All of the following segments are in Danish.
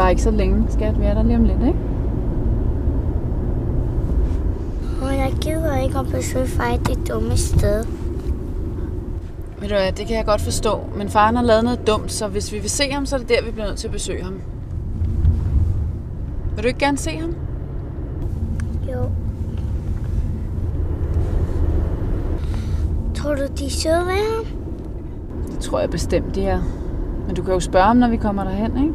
var ikke så længe, skat. Vi er der lige om lidt, ikke? Jeg gider ikke at besøge far i det dumme sted. Ved du hvad, det kan jeg godt forstå. Men faren har lavet noget dumt, så hvis vi vil se ham, så er det der, vi bliver nødt til at besøge ham. Vil du ikke gerne se ham? Jo. Tror du, de er søde ved ham? Det tror jeg bestemt, de er. Men du kan jo spørge ham, når vi kommer derhen, ikke?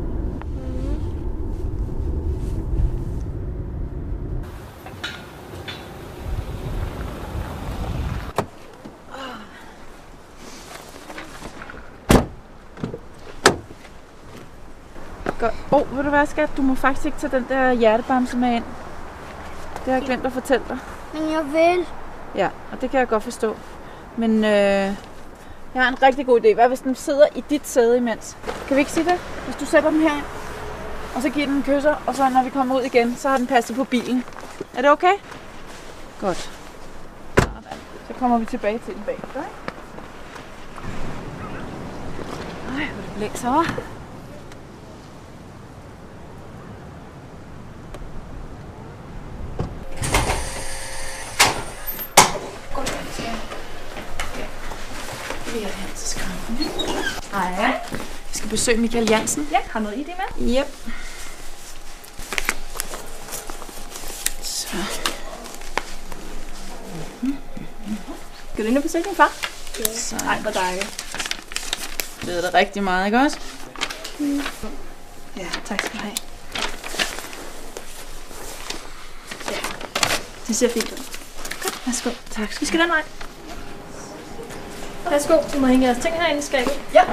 Godt. Ved du hvad, skat? Du må faktisk ikke tage den der hjertebamse med ind. Det har jeg glemt at fortælle dig. Men jeg vil. Ja, og det kan jeg godt forstå. Men jeg har en rigtig god idé. Hvad hvis den sidder i dit sæde imens? Kan vi ikke sige det? Hvis du sætter den her, og så giver den en kysser, og så når vi kommer ud igen, så har den passet på bilen. Er det okay? Godt. Så kommer vi tilbage til den bagefter, ikke? Ej, hvor det blæser, hva'? Hej. Vi skal besøge Michael Jansen. Ja, har noget ID med? Yep. Så. Skal du ind og besøge din far? Ja. Så. Nej, hvor dejligt. Det er da rigtig meget, ikke også? Ja, tak skal du have. Ja, det ser fint ud. Godt, værsgo. Tak. Vi skal den vej. Værsgo, du må hænge jeres ting herinde i skabet. Ja.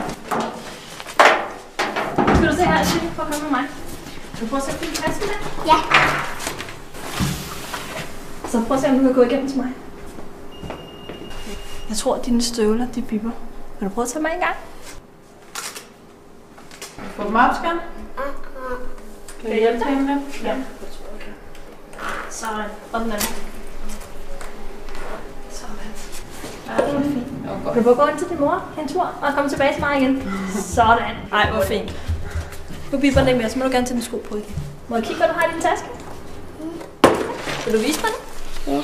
Skal du se her, Silje, for at komme med mig? Skal du prøve at sætte din taske der? Ja. Så prøv at se, om du kan gå igennem til mig. Jeg tror, at dine støvler, de bipper. Vil du prøve at tage mig en gang? Få dem op, skal? Kan jeg hjælpe dig lidt? Ja, det tror jeg kan. Sådan, og den anden. Sådan. Ja, det var fint. Kan du prøve at gå ind til din mor en tur og komme tilbage til mig igen? Sådan. Ej, hvor fint. Nu bipper den ikke mere, så må du gerne tage din sko på igen. Må jeg kigge, hvad du har i din taske? Vil du vise mig det? Ja.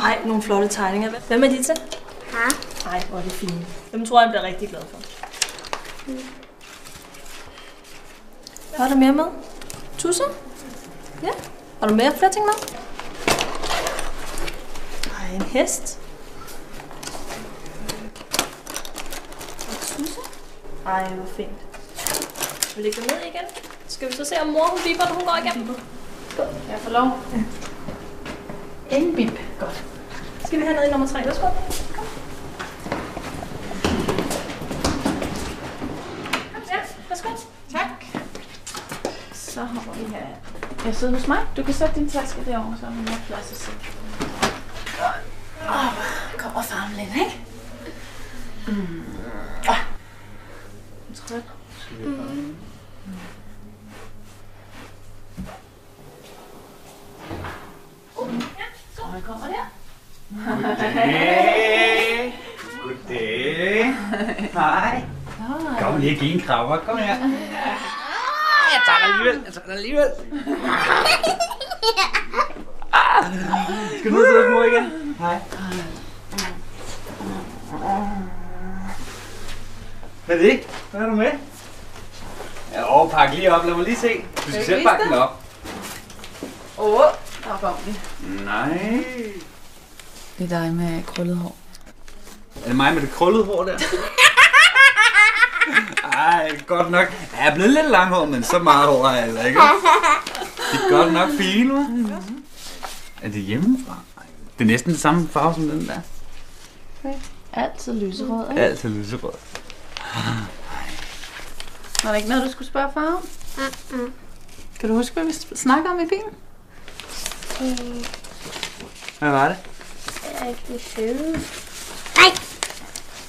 Ej, nogle flotte tegninger. Hvem er de til? Ja. Ej, hvor er det fint. Dem tror jeg, han bliver rigtig glad for. Hvad har du mere med? Tusser? Ja. Har du mere flere ting med? Ej, en hest. Og tusser? Ej, hvor fint. Vil lægge dem ned igen? Skal vi så se, om mor hun biber, når hun går igennem? Skål. Jeg får lov. Ja. Ingen bip. Godt. Skal vi have ned i nummer 3? Værsgo. Kom. Ja, værsgo. Tak. Så hopper vi her. Jeg sidder hos mig. Du kan sætte din taske derovre, så er der mere plads at sætte. Kommer faren lidt, ikke? Tryk. Så han kommer der. Goddag. Goddag. Hej. Kom lige og give en krammer. Kom her. Jeg tager dig alligevel. Skal du ned og sidde hos mor igen? Hej. Hvad er det? Hvad er du med? Ja, pak lige op. Lad mig lige se. Du skal selv pakke den op. Der kom vi. Nej. Det er dig med krøllet hår. Er det mig med det krøllede hår der? Ej, godt nok. Jeg er blevet lidt langhåret, men så meget hår har jeg heller ikke. Det er godt nok fint, hva'? Er det hjemmefra? Det er næsten den samme farve som den der. Okay. Altid lyserød, ikke? Altid lyserød. Var der ikke noget, du skulle spørge far om? Kan du huske, hvad vi snakker om i bilen? Hvad var det? Jeg er ikke søde.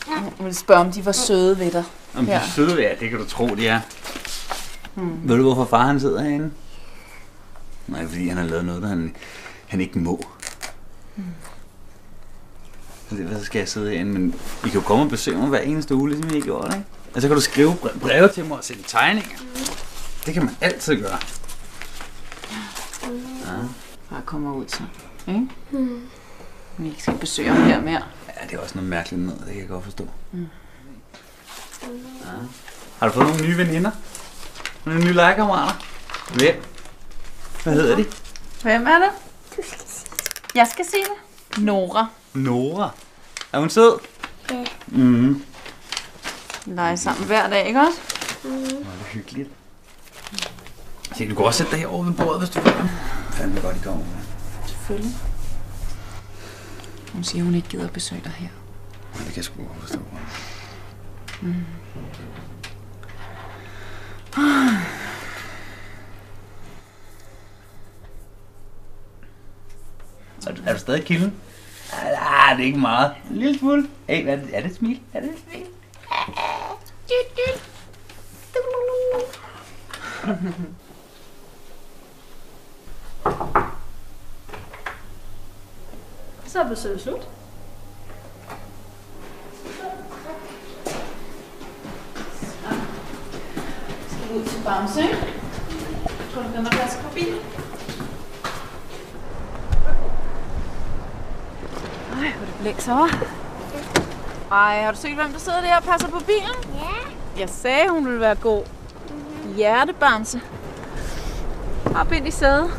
Jeg ville spørge, om de var søde ved dig. Om de er søde, ja, det kan du tro, de er. Ved du, hvorfor far han sidder herinde? Nej, fordi han har lavet noget, der han ikke må. Så derfor skal jeg sidde herinde, men I kan jo komme og besøge mig hver eneste uge, ligesom I gjorde det, ikke? Altså kan du skrive breve til mig og sende tegninger. Det kan man altid gøre. Ja. Bare kommer ud så. Ikke? Vi ikke skal besøge ham her mere. Ja, det er også noget mærkeligt noget, det kan jeg godt forstå. Ja. Har du fået nogle nye veninder? Nogle nye legekammerater? Hvem? Hvad hedder de? Hvem er det? Jeg skal sige det. Nora. Nora. Er hun sød? Ja. Mhm. Leger sammen hver dag, ikke også? Hvor er det hyggeligt. Se, du kan også sætte dig herovre ved bordet, hvis du vil. Fandme godt, I kommer. Selvfølgelig. Hun siger, hun ikke gider besøge dig her. Ja, det kan jeg sgu godt forstå. Er du stadig kilden? Ah, det er ikke meget. En lille smule. Hey, er det et smil? Er det et smil? Så er besøget slut. Skal vi ud til Bamse? Tror du, den er plads på bilen? Ej, hvor det blæser, hva'? Ej, har du set, hvem der sidder der og passer på bilen? Ja. Jeg sagde, hun ville være god. Hjertebamse. Hop ind i sædet.